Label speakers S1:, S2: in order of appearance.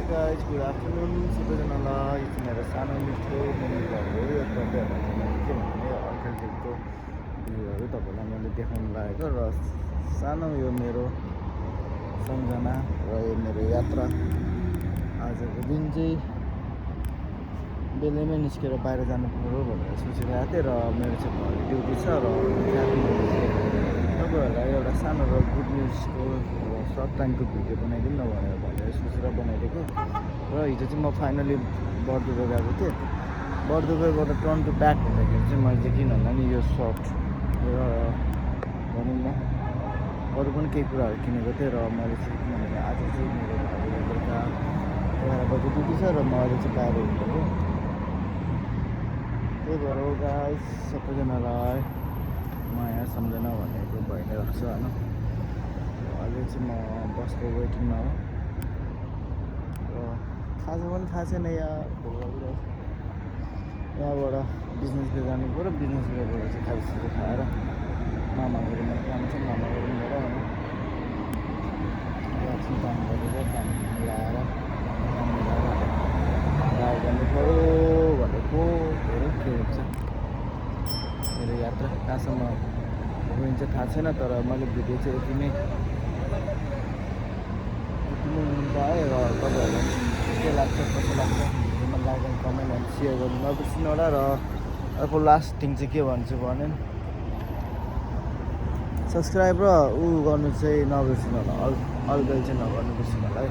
S1: guys, good afternoon. सबैजनालाई यो चाहिँ मेरो सानो मिठो मिनी भ्लग हो। यो तपाईँहरूलाई मैले के भन्ने अल्टरनेटिभको भ्यूहरू तपाईँलाई मैले देखाउनु लागेको र सानो यो मेरो सम्झना र यो मेरो यात्रा आजको दिन चाहिँ बेलैमै निस्केर बाहिर जानु पर्यो भनेर सोचिरहेको थिएँ र मेरो चाहिँ भोलि ड्युटी छ र तपाईँहरूलाई एउटा सानो र गुड न्युजको सर्ट टाइमको भिडियो बनाइदिउँ न भनेर सोचेर बनाइदिएको र हिजो चाहिँ म फाइनली बर्दुबे गएको थिएँ। बर्दुबेबाट टर्न टु ब्याक हुँदाखेरि चाहिँ मैले चाहिँ किन भन्दा नि यो सर्ट र भनौँ न अरू पनि केही कुराहरू किनेको थिएँ र मैले चाहिँ किनभने आज चाहिँ मेरो भाइले बेलुका 11 बजी ड्युटी छ र म अहिले चाहिँ बाहिर हिँडेको। त्यही भएर गाइस सबैजनालाई माया सम्झना भनेको भइ नै राख्छ होइन। अहिले चाहिँ म बसको वेटिङमा हो र खाजा पनि थाहा छैन यहाँबाट बिजनेसले जानु पऱ्यो। बिजनेसले गएर चाहिँ खाजासाजा खाएर मामाहरूमा काम छ मामाहरू लिएर होइन एकछिन काम गरेर काम मिलाएर गाउँ जानु पऱ्यो भनेको धेरै के हुन्छ मेरो यात्रा कहाँसम्म गइन्छ थाहा छैन। तर मैले भिडियो चाहिँ यति नै पाएँ र तपाईँहरूलाई के लाग्छ कसो लाग्छ भिडियोमा like and comment and share गर्नु नबिर्सिनु होला। र अर्को लास्ट थिङ चाहिँ के भन्छु भने सब्सक्राइब र गर्नु चाहिँ नबिर्सिनु होला, अल बेल चाहिँ नगर्नु बिर्सिनु होला है।